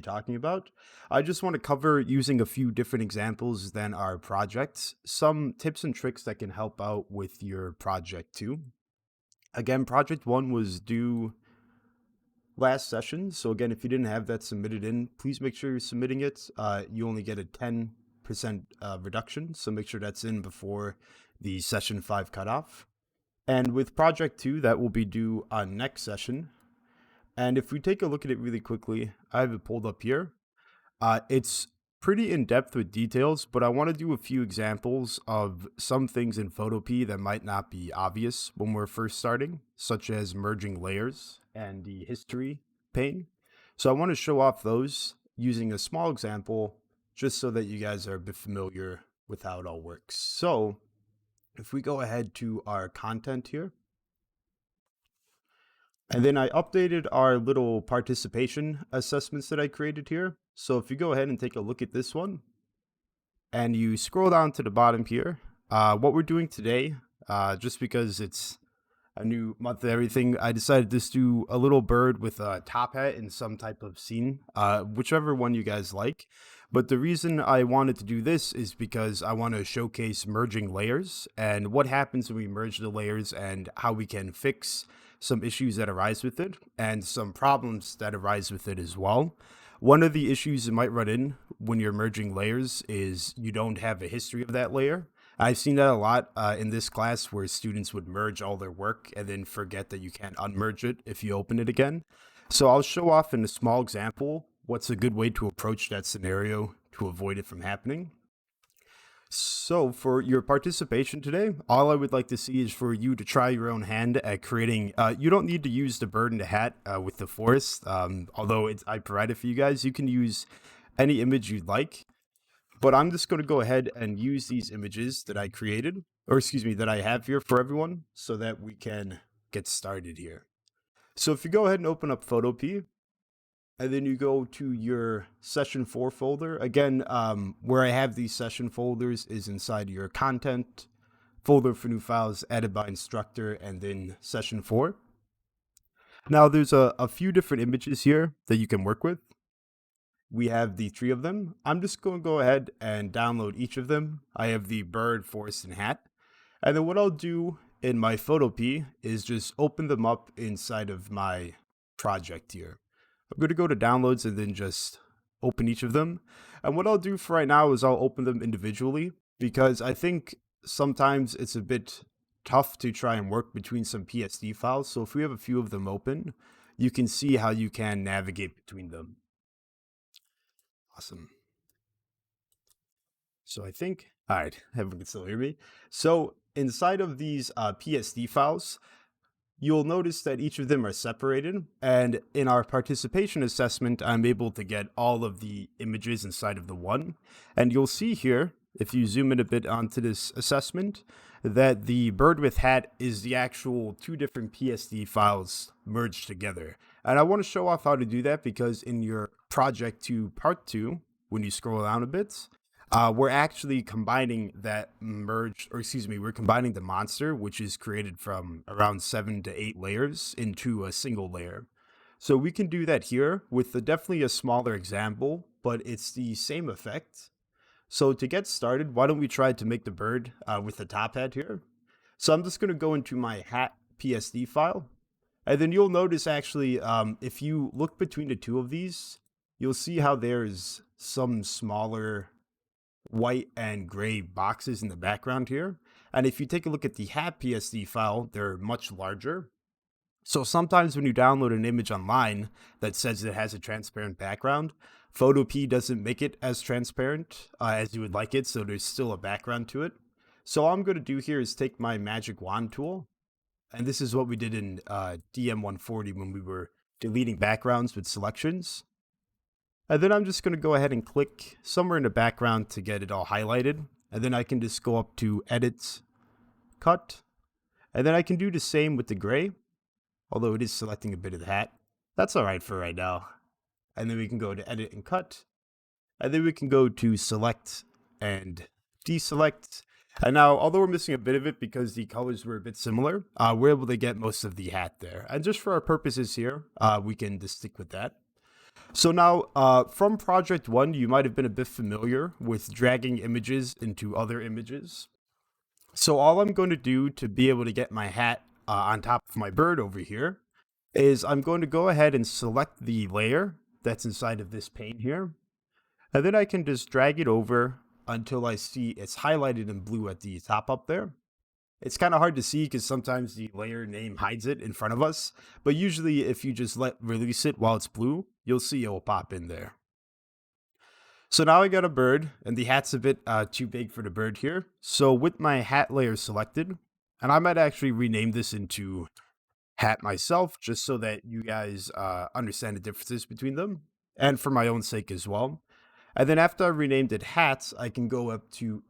talking about. I just want to cover using a few different examples than our projects, some tips and tricks that can help out with your project too. Again, project one was due last session. So again, if you didn't have that submitted in, please make sure you're submitting it. You only get a 10% reduction. So make sure that's in before the session 5 cutoff. And with project two, that will be due on next session. And if we take a look at it really quickly, I have it pulled up here. It's pretty in depth with details, but I want to do a few examples of some things in Photopea that might not be obvious when we're first starting, such as merging layers and the history pane. So I want to show off those using a small example just so that you guys are a bit familiar with how it all works. So if we go ahead to our content here, and then I updated our little participation assessments that I created here. So if you go ahead and take a look at this one and you scroll down to the bottom here, what we're doing today, just because it's a new month and everything, I decided to just do a little bird with a top hat in some type of scene, whichever one you guys like. But the reason I wanted to do this is because I want to showcase merging layers and what happens when we merge the layers and how we can fix some issues that arise with it and some problems that arise with it as well. One of the issues you might run in when you're merging layers is you don't have a history of that layer. I've seen that a lot in this class where students would merge all their work and then forget that you can't unmerge it if you open it again. So I'll show off in a small example what's a good way to approach that scenario to avoid it from happening. So for your participation today, all I would like to see is for you to try your own hand at creating, you don't need to use the bird and the hat with the forest, although I provided for you guys. You can use any image you'd like, but I'm just going to go ahead and use these images that I created, or excuse me, that I have here for everyone so that we can get started here. So if you go ahead and open up Photopea, and then you go to your session 4 folder. Again, where I have these session folders is inside your content folder for new files added by instructor and then session 4. Now there's a few different images here that you can work with. We have the 3 of them. I'm just going to go ahead and download each of them. I have the bird, forest, and hat. And then what I'll do in my Photopea is just open them up inside of my project here. I'm going to go to downloads and then just open each of them. And what I'll do for right now is I'll open them individually because I think sometimes it's a bit tough to try and work between some PSD files. So if we have a few of them open, you can see how you can navigate between them. Awesome. So I think, all right, everyone can still hear me. So inside of these PSD files, you'll notice that each of them are separated. And in our participation assessment, I'm able to get all of the images inside of the one. And you'll see here, if you zoom in a bit onto this assessment, that the bird with hat is the actual 2 different PSD files merged together. And I want to show off how to do that because in your project 2 part 2, when you scroll down a bit, we're actually combining that we're combining the monster, which is created from around 7 to 8 layers into a single layer. So we can do that here with definitely a smaller example, but it's the same effect. So to get started, why don't we try to make the bird with the top hat here? So I'm just going to go into my hat PSD file. And then you'll notice actually, if you look between the 2 of these, you'll see how there's some smaller white and gray boxes in the background here. And if you take a look at the hat PSD file, they're much larger. So sometimes when you download an image online that says it has a transparent background, Photopea doesn't make it as transparent as you would like it, so there's still a background to it. So all I'm going to do here is take my magic wand tool, and this is what we did in DM140 when we were deleting backgrounds with selections. And then I'm just going to go ahead and click somewhere in the background to get it all highlighted. And then I can just go up to Edit, Cut. And then I can do the same with the gray, although it is selecting a bit of the hat. That's all right for right now. And then we can go to Edit and Cut. And then we can go to Select and Deselect. And now, although we're missing a bit of it because the colors were a bit similar, we're able to get most of the hat there. And just for our purposes here, we can just stick with that. So now, from Project 1, you might have been a bit familiar with dragging images into other images. So all I'm going to do to be able to get my hat on top of my bird over here is I'm going to go ahead and select the layer that's inside of this pane here. And then I can just drag it over until I see it's highlighted in blue at the top up there. It's kind of hard to see because sometimes the layer name hides it in front of us, but usually if you just release it while it's blue, you'll see it will pop in there. So now I got a bird, and the hat's a bit too big for the bird here. So with my hat layer selected, and I might actually rename this into hat myself, just so that you guys understand the differences between them, and for my own sake as well. And then after I renamed it hats, I can go up to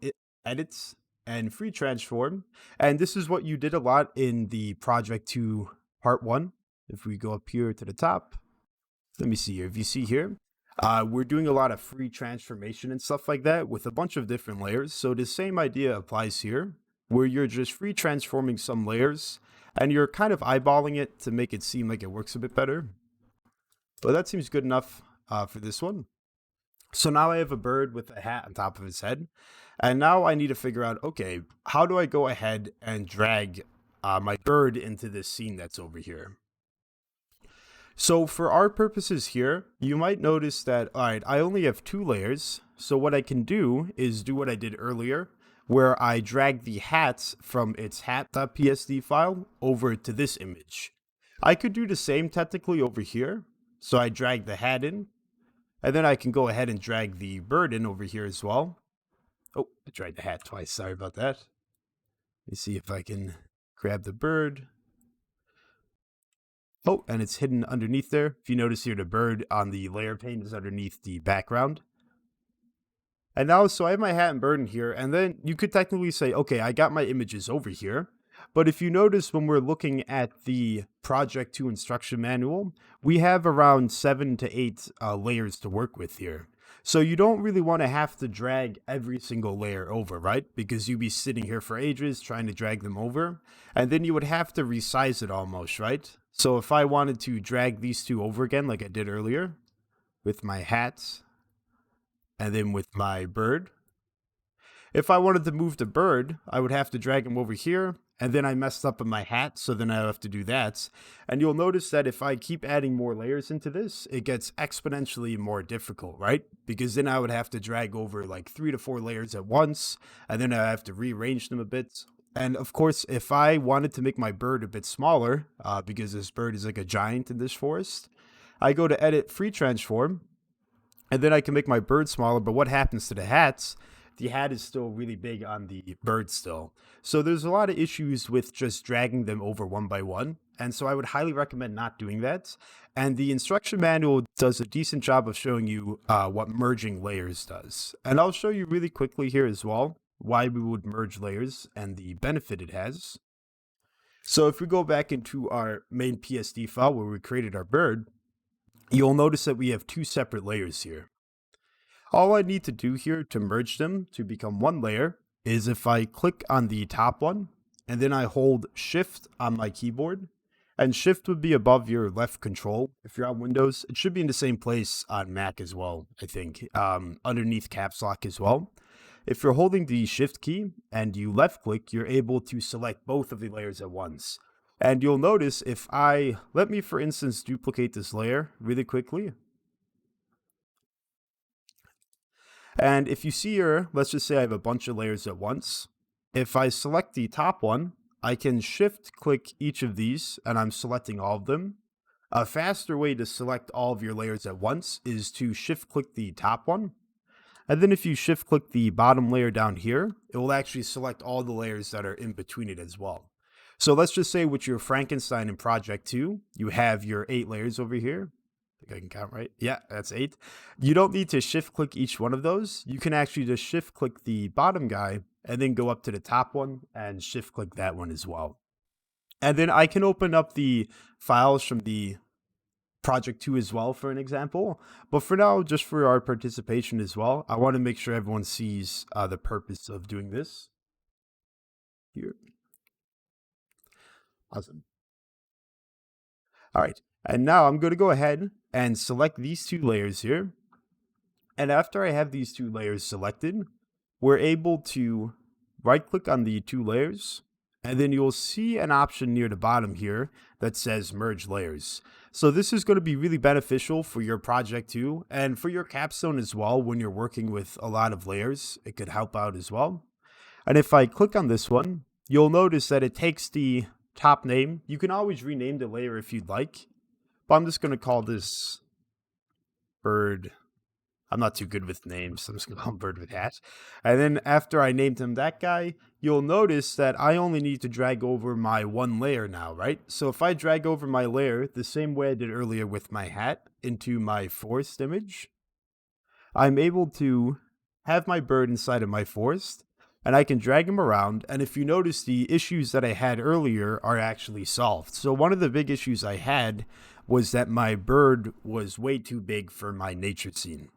edits and free transform. And this is what you did a lot in the project 2 part 1. If we go up here to the top, let me see here. If you see here, we're doing a lot of free transformation and stuff like that with a bunch of different layers. So the same idea applies here, where you're just free transforming some layers and you're kind of eyeballing it to make it seem like it works a bit better. But that seems good enough for this one. So now I have a bird with a hat on top of his head. And now I need to figure out, okay, how do I go ahead and drag my bird into this scene that's over here? So for our purposes here, you might notice that, all right, I only have 2 layers. So what I can do is do what I did earlier, where I drag the hat from its hat.psd file over to this image. I could do the same technically over here. So I drag the hat in, and then I can go ahead and drag the bird in over here as well. Oh, I dragged the hat twice. Sorry about that. Let me see if I can grab the bird. Oh, and it's hidden underneath there. If you notice here, the bird on the layer pane is underneath the background. And now, so I have my hat and bird in here, and then you could technically say, okay, I got my images over here. But if you notice when we're looking at the Project 2 instruction manual, we have around 7 to 8 layers to work with here. So you don't really want to have to drag every single layer over, right? Because you'd be sitting here for ages trying to drag them over, and then you would have to resize it almost, right? So if I wanted to drag these 2 over again, like I did earlier, with my hat, and then with my bird, if I wanted to move the bird, I would have to drag him over here, and then I messed up in my hat, so then I have to do that. And you'll notice that if I keep adding more layers into this, it gets exponentially more difficult, right? Because then I would have to drag over like 3 to 4 layers at once, and then I have to rearrange them a bit. And of course, if I wanted to make my bird a bit smaller, because this bird is like a giant in this forest, I go to edit free transform, and then I can make my bird smaller. But what happens to the hats? The hat is still really big on the bird still. So there's a lot of issues with just dragging them over one by one. And so I would highly recommend not doing that. And the instruction manual does a decent job of showing you what merging layers does. And I'll show you really quickly here as well why we would merge layers and the benefit it has. So if we go back into our main PSD file where we created our bird, you'll notice that we have 2 separate layers here. All I need to do here to merge them to become one layer is if I click on the top one and then I hold shift on my keyboard, and shift would be above your left control. If you're on Windows, it should be in the same place on Mac as well, I think, underneath caps lock as well. If you're holding the shift key and you left click, you're able to select both of the layers at once. And you'll notice if let me, for instance, duplicate this layer really quickly. And if you see here, let's just say I have a bunch of layers at once. If I select the top one, I can shift click each of these and I'm selecting all of them. A faster way to select all of your layers at once is to shift click the top one. And then if you shift click the bottom layer down here, it will actually select all the layers that are in between it as well. So let's just say with your Frankenstein in Project 2, you have your 8 layers over here. I think I can count right. Yeah, that's 8. You don't need to shift click each one of those. You can actually just shift click the bottom guy and then go up to the top one and shift click that one as well. And then I can open up the files from the Project 2 as well for an example. But for now, just for our participation as well, I want to make sure everyone sees the purpose of doing this here. Awesome. All right. And now I'm going to go ahead and select these two layers here. And after I have these two layers selected, we're able to right click on the two layers, and then you'll see an option near the bottom here that says merge layers. So this is going to be really beneficial for your project too, and for your capstone as well. When you're working with a lot of layers, it could help out as well. And if I click on this one, you'll notice that it takes the top name. You can always rename the layer if you'd like, but I'm just going to call this bird. I'm not too good with names, so I'm just going to call him Bird with Hat. And then after I named him that guy, you'll notice that I only need to drag over my one layer now, right? So if I drag over my layer the same way I did earlier with my hat into my forest image, I'm able to have my bird inside of my forest, and I can drag him around. And if you notice, the issues that I had earlier are actually solved. So one of the big issues I had was that my bird was way too big for my nature scene.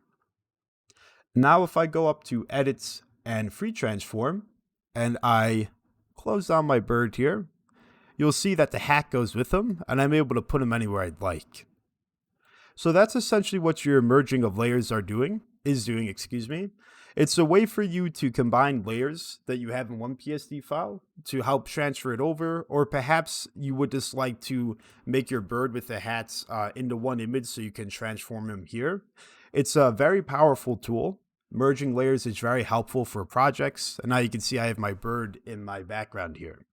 Now if I go up to Edit and Free Transform, and I close down my bird here, you'll see that the hat goes with him, and I'm able to put him anywhere I'd like. So that's essentially what your merging of layers is doing, excuse me. It's a way for you to combine layers that you have in one PSD file to help transfer it over, or perhaps you would just like to make your bird with the hats into one image so you can transform him here. It's a very powerful tool. Merging layers is very helpful for projects, and now you can see I have my bird in my background here.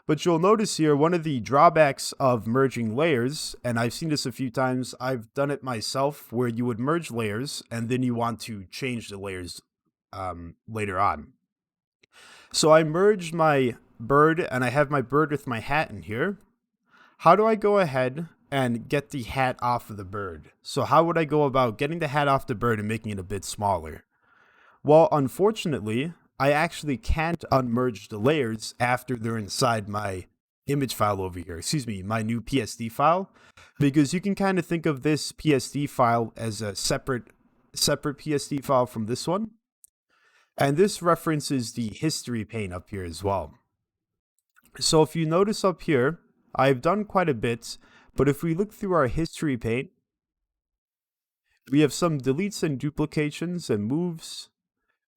But you'll notice here, one of the drawbacks of merging layers, and I've seen this a few times, I've done it myself, where you would merge layers and then you want to change the layers later on. So I merged my bird, and I have my bird with my hat in here. How do I go ahead and get the hat off of the bird? So how would I go about getting the hat off the bird and making it a bit smaller? Well, unfortunately, I actually can't unmerge the layers after they're inside my image file over here, my new PSD file, because you can kind of think of this PSD file as a separate PSD file from this one. And this references the history pane up here as well. So if you notice up here, I've done quite a bit, but if we look through our history pane, we have some deletes and duplications and moves,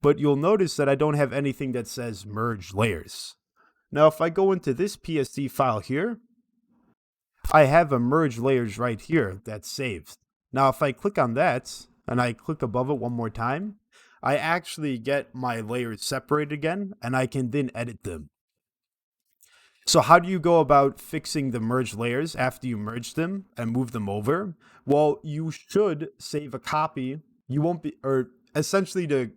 but you'll notice that I don't have anything that says merge layers. Now, if I go into this PSD file here, I have a merge layers right here that's saved. Now, if I click on that and I click above it one more time, I actually get my layers separated again, and I can then edit them. So how do you go about fixing the merge layers after you merge them and move them over? Well, you should save a copy. You won't be, or essentially the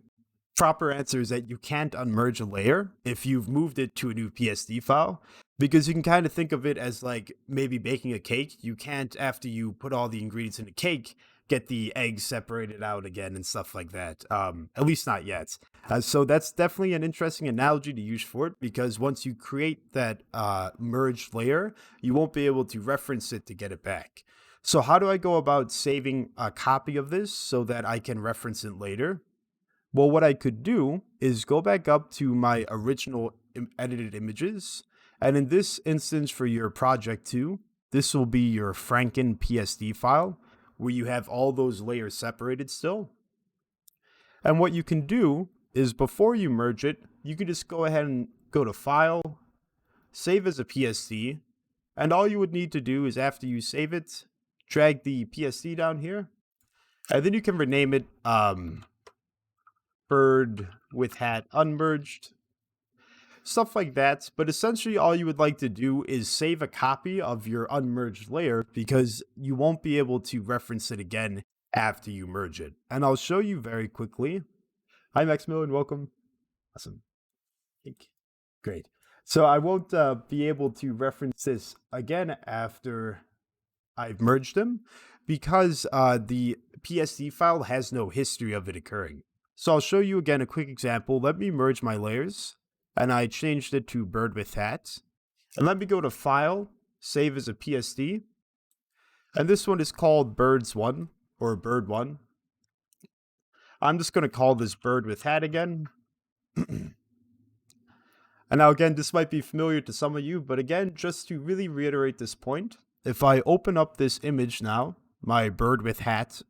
proper answer is that you can't unmerge a layer if you've moved it to a new PSD file, because you can kind of think of it as like maybe baking a cake. You can't, after you put all the ingredients in a cake, get the eggs separated out again and stuff like that. At least not yet. So that's definitely an interesting analogy to use for it, because once you create that merged layer, you won't be able to reference it to get it back. So how do I go about saving a copy of this so that I can reference it later? Well, what I could do is go back up to my original edited images. And in this instance for your project 2, this will be your Franken PSD file, where you have all those layers separated still. And what you can do is, before you merge it, you can just go ahead and go to File, Save as a PSD, and all you would need to do is, after you save it, drag the PSD down here, and then you can rename it Bird with Hat Unmerged, stuff like that. But essentially all you would like to do is save a copy of your unmerged layer, because you won't be able to reference it again after you merge it. And I'll show you very quickly. Hi, Max Miller, welcome. Awesome. Great. So I won't be able to reference this again after I've merged them, because the PSD file has no history of it occurring. So I'll show you again a quick example. Let me merge my layers, and I changed it to Bird with Hat. And let me go to File, Save as a PSD. And this one is called Birds1 or Bird1. I'm just going to call this Bird with Hat again. And now again, this might be familiar to some of you, but again, just to really reiterate this point, if I open up this image now, my bird with hat,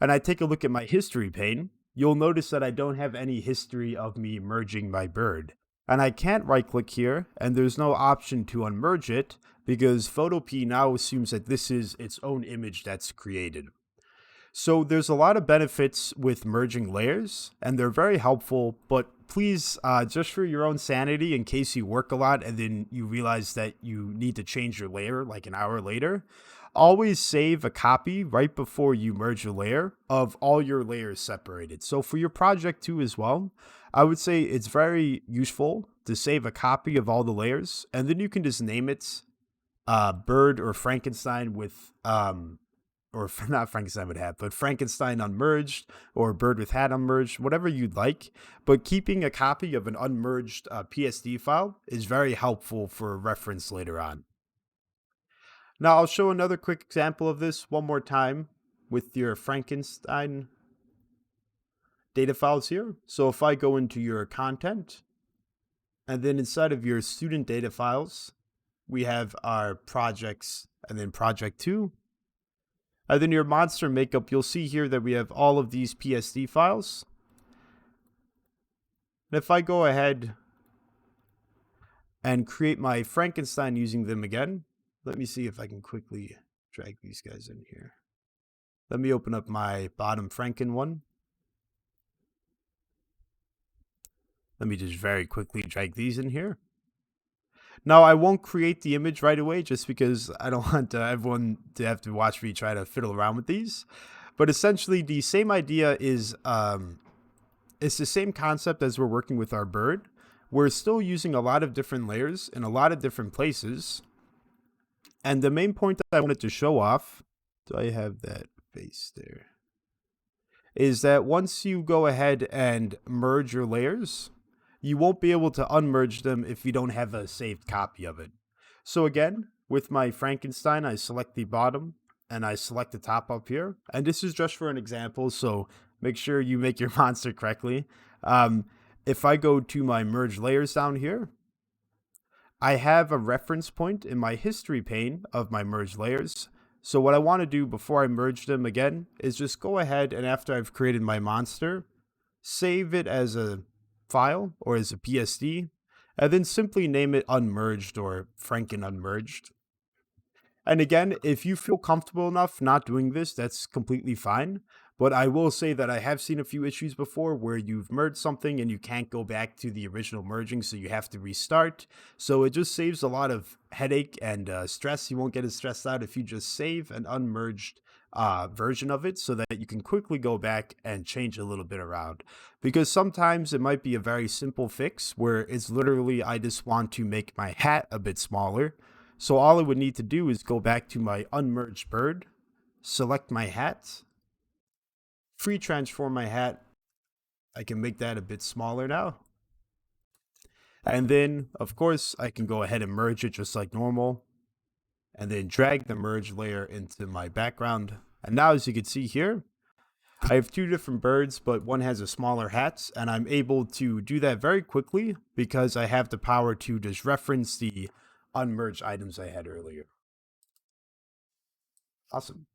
and I take a look at my history pane, you'll notice that I don't have any history of me merging my bird. And I can't right click here, and there's no option to unmerge it because Photopea now assumes that this is its own image that's created. So there's a lot of benefits with merging layers, and they're very helpful, but please, just for your own sanity, in case you work a lot and then you realize that you need to change your layer like an hour later, always save a copy right before you merge a layer of all your layers separated. So for your project too as well, I would say it's very useful to save a copy of all the layers, and then you can just name it Bird or Frankenstein with or not Frankenstein with hat, but Frankenstein unmerged or Bird with hat unmerged, whatever you'd like. But keeping a copy of an unmerged PSD file is very helpful for reference later on. Now I'll show another quick example of this one more time with your Frankenstein data files here. So if I go into your content, and then inside of your student data files, we have our projects and then project 2. And then your monster makeup, you'll see here that we have all of these PSD files. And if I go ahead and create my Frankenstein using them again, let me see if I can quickly drag these guys in here. Let me open up my bottom Franken one. Let me just very quickly drag these in here. Now, I won't create the image right away just because I don't want everyone to have to watch me try to fiddle around with these. But essentially, the same idea is it's the same concept as we're working with our bird. We're still using a lot of different layers in a lot of different places. And the main point that I wanted to show off, do I have that face there? Is that once you go ahead and merge your layers, you won't be able to unmerge them if you don't have a saved copy of it. So again, with my Frankenstein, I select the bottom and I select the top up here. And this is just for an example, so make sure you make your monster correctly. If I go to my merge layers down here, I have a reference point in my history pane of my merge layers. So what I want to do before I merge them again is just go ahead and after I've created my monster, save it as a file or as a PSD, and then simply name it unmerged or Franken unmerged. And again, if you feel comfortable enough not doing this, that's completely fine. But I will say that I have seen a few issues before where you've merged something and you can't go back to the original merging, so you have to restart. So it just saves a lot of headache and stress. You won't get as stressed out if you just save an unmerged version of it so that you can quickly go back and change a little bit around. Because sometimes it might be a very simple fix where it's literally I just want to make my hat a bit smaller. So all I would need to do is go back to my unmerged bird, select my hat, free transform my hat. I can make that a bit smaller now. And then, of course, I can go ahead and merge it just like normal. And then drag the merge layer into my background. And now, as you can see here, I have two different birds, but one has a smaller hat. And I'm able to do that very quickly because I have the power to just reference the unmerged items I had earlier. Awesome.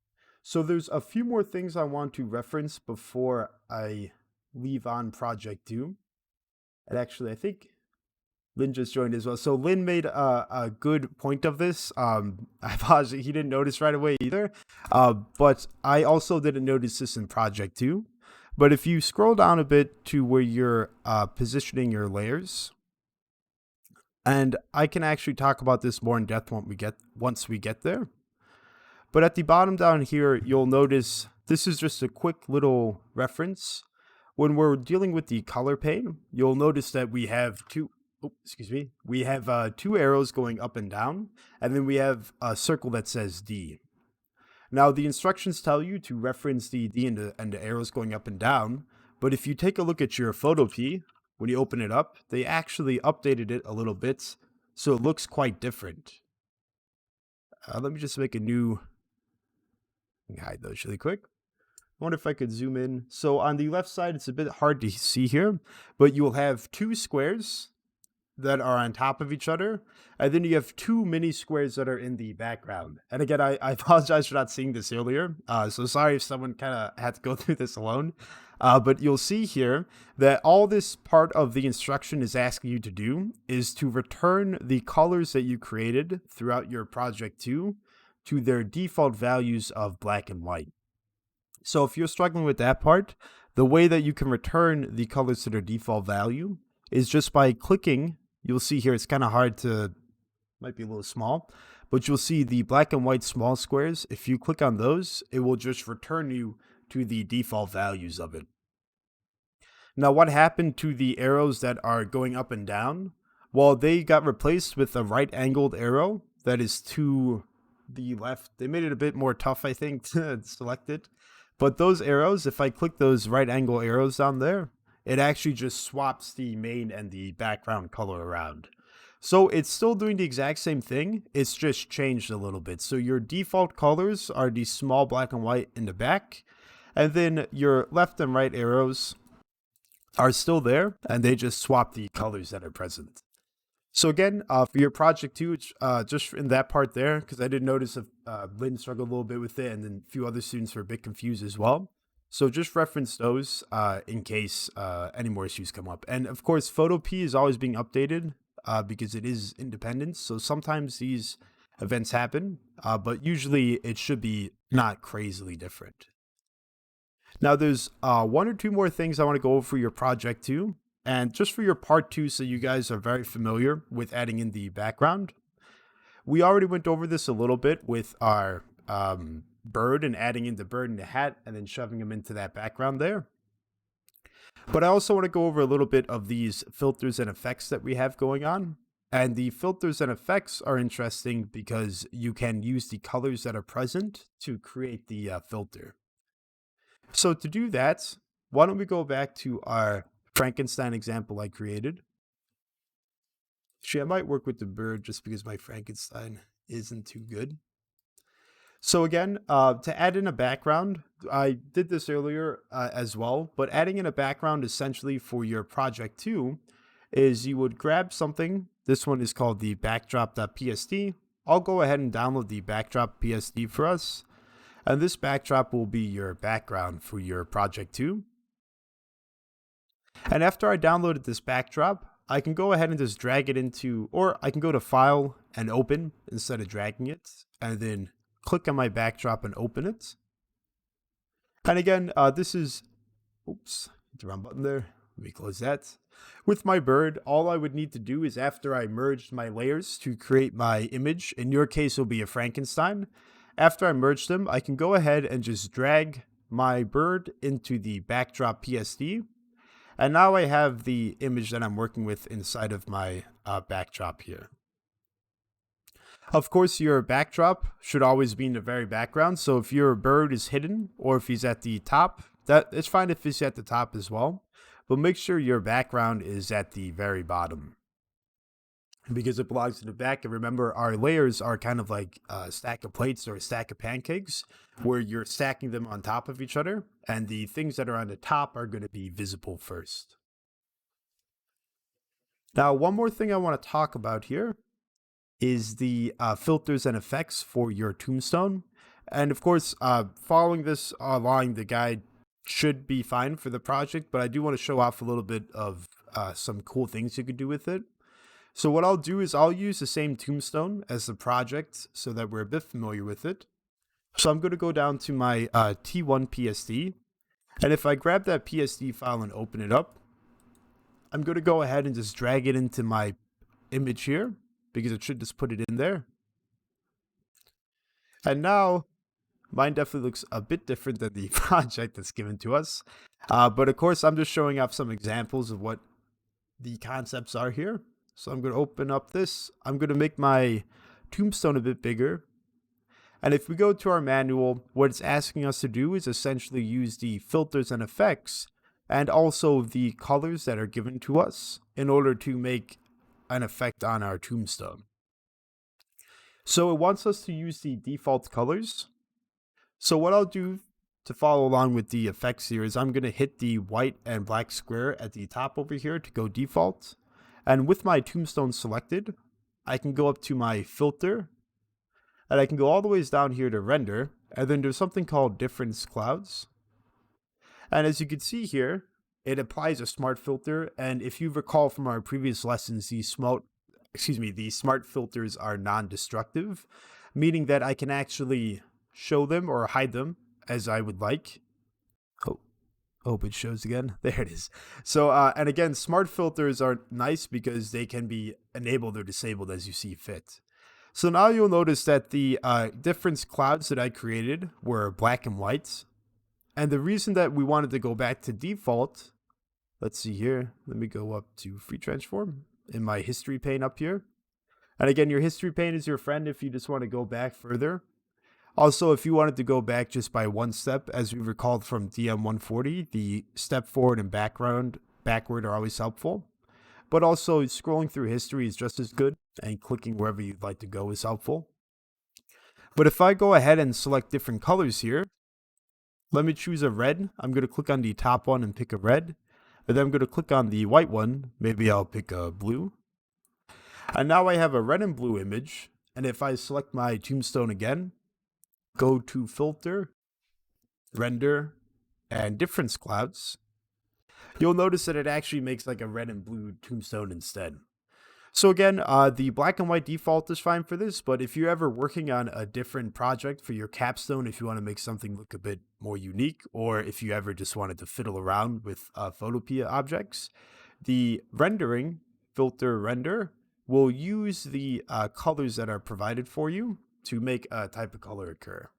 So there's a few more things I want to reference before I leave on Project Doom. And actually, I think Lynn just joined as well. So Lynn made a good point of this. I apologize, he didn't notice right away either. But I also didn't notice this in Project 2. But if you scroll down a bit to where you're positioning your layers, and I can actually talk about this more in depth once we get there. But at the bottom down here, you'll notice this is just a quick little reference. When we're dealing with the color pane, you'll notice that we have two arrows going up and down, and then we have a circle that says D. Now, the instructions tell you to reference the D and the arrows going up and down, but if you take a look at your Photopea, when you open it up, they actually updated it a little bit, so it looks quite different. Let me just make a new... hide those really quick. I wonder if I could zoom in. So on the left side, it's a bit hard to see here, but you will have two squares that are on top of each other, and then you have two mini squares that are in the background. And again, I apologize for not seeing this earlier. So sorry if someone kind of had to go through this alone. But you'll see here that all this part of the instruction is asking you to do is to return the colors that you created throughout your project 2 to their default values of black and white. So if you're struggling with that part, the way that you can return the colors to their default value is just by clicking. You'll see here it's kind of hard to, might be a little small, but you'll see the black and white small squares. If you click on those, it will just return you to the default values of it. Now, what happened to the arrows that are going up and down? Well, they got replaced with a right-angled arrow that is to the left. They made it a bit more tough, I think, to select it. But those arrows, if I click those right-angle arrows down there, it actually just swaps the main and the background color around. So it's still doing the exact same thing. It's just changed a little bit. So your default colors are the small black and white in the back. And then your left and right arrows are still there, and they just swap the colors that are present. So again, for your project 2, just in that part there, because I did notice Lynn struggled a little bit with it, and then a few other students were a bit confused as well. So just reference those in case any more issues come up. And of course, Photo P is always being updated because it is independent. So sometimes these events happen, but usually it should be not crazily different. Now there's one or two more things I want to go over for your project 2. And just for your part 2, so you guys are very familiar with adding in the background. We already went over this a little bit with our bird and adding in the bird in the hat and then shoving them into that background there. But I also want to go over a little bit of these filters and effects that we have going on. And the filters and effects are interesting because you can use the colors that are present to create the filter. So to do that, why don't we go back to our Frankenstein example I created. Actually, I might work with the bird just because my Frankenstein isn't too good. So again, to add in a background, I did this earlier as well, but adding in a background essentially for your project 2 is you would grab something. This one is called the backdrop.psd. I'll go ahead and download the backdrop.psd for us. And this backdrop will be your background for your project 2. And after I downloaded this backdrop, I can go ahead and just drag it into, or I can go to File and Open instead of dragging it, and then click on my backdrop and open it. And again, this is, oops, hit the wrong button there. Let me close that. With my bird, all I would need to do is after I merged my layers to create my image, in your case it will be a Frankenstein. After I merge them, I can go ahead and just drag my bird into the backdrop PSD. And now I have the image that I'm working with inside of my backdrop here. Of course, your backdrop should always be in the very background. So if your bird is hidden or if he's at the top, it's fine if he's at the top as well. But make sure your background is at the very bottom, because it belongs to the back. And remember, our layers are kind of like a stack of plates or a stack of pancakes where you're stacking them on top of each other, and the things that are on the top are going to be visible first. Now, one more thing I want to talk about here is the filters and effects for your tombstone. And of course, following this along the guide should be fine for the project, but I do want to show off a little bit of some cool things you could do with it. So what I'll do is I'll use the same tombstone as the project so that we're a bit familiar with it. So I'm going to go down to my T1 PSD. And if I grab that PSD file and open it up, I'm going to go ahead and just drag it into my image here, because it should just put it in there. And now mine definitely looks a bit different than the project that's given to us. But of course, I'm just showing off some examples of what the concepts are here. So I'm going to open up this. I'm going to make my tombstone a bit bigger. And if we go to our manual, what it's asking us to do is essentially use the filters and effects and also the colors that are given to us in order to make an effect on our tombstone. So it wants us to use the default colors. So what I'll do to follow along with the effects here is I'm going to hit the white and black square at the top over here to go default. And with my tombstone selected, I can go up to my filter, and I can go all the ways down here to render, and then there's something called difference clouds. And as you can see here, it applies a smart filter. And if you recall from our previous lessons, these smart filters are non-destructive, meaning that I can actually show them or hide them as I would like. Oh, hope it shows again. There it is. So, and again, smart filters are nice because they can be enabled or disabled as you see fit. So now you'll notice that the difference clouds that I created were black and white. And the reason that we wanted to go back to default, let's see here. Let me go up to free transform in my history pane up here. And again, your history pane is your friend if you just want to go back further. Also, if you wanted to go back just by one step, as we recalled from DM140, the step forward and backward are always helpful. But also, scrolling through history is just as good, and clicking wherever you'd like to go is helpful. But if I go ahead and select different colors here, let me choose a red. I'm going to click on the top one and pick a red. And then I'm going to click on the white one. Maybe I'll pick a blue. And now I have a red and blue image. And if I select my tombstone again, go to filter, render, and difference clouds, you'll notice that it actually makes like a red and blue tombstone instead. So again, the black and white default is fine for this, but if you're ever working on a different project for your capstone, if you want to make something look a bit more unique, or if you ever just wanted to fiddle around with photopea objects, the rendering filter render will use the colors that are provided for you to make a type of color occur.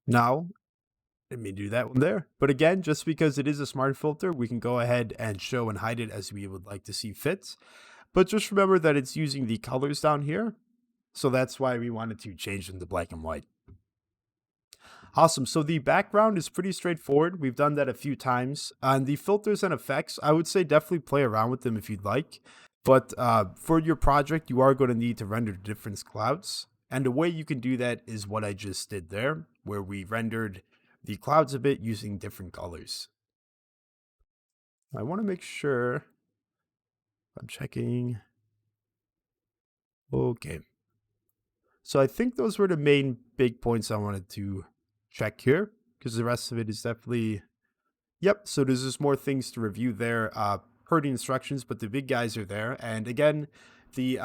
Now, let me do that one there. But again, just because it is a smart filter, we can go ahead and show and hide it as we would like to see fit. But just remember that it's using the colors down here. So that's why we wanted to change them to black and white. Awesome. So the background is pretty straightforward. We've done that a few times. And the filters and effects, I would say definitely play around with them if you'd like. But for your project, you are going to need to render different clouds. And the way you can do that is what I just did there, where we rendered the clouds a bit using different colors. I want to make sure I'm checking. Okay. So I think those were the main big points I wanted to check here, because the rest of it is definitely, yep. So there's just more things to review there per the instructions, but the big guys are there. And again, the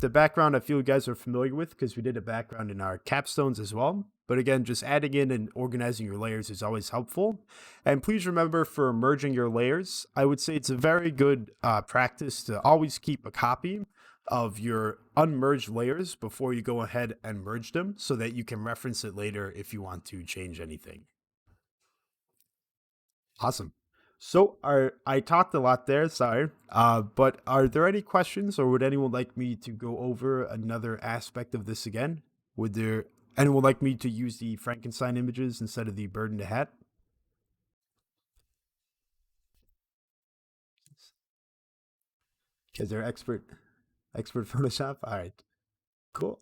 background I feel you guys are familiar with because we did a background in our capstones as well. But again, just adding in and organizing your layers is always helpful. And please remember, for merging your layers, I would say it's a very good practice to always keep a copy of your unmerged layers before you go ahead and merge them so that you can reference it later if you want to change anything. Awesome. So I talked a lot there, sorry. But are there any questions, or would anyone like me to go over another aspect of this again? Would there anyone like me to use the Frankenstein images instead of the bird in the hat? Because they're expert Photoshop? All right, cool.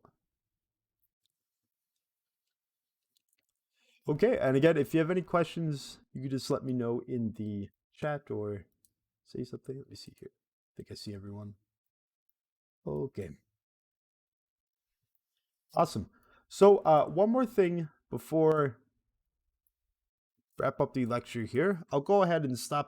Okay, and again, if you have any questions, you can just let me know in the chat or say something. Let me see here. I think I see everyone. Okay. Awesome. So one more thing before wrap up the lecture here. I'll go ahead and stop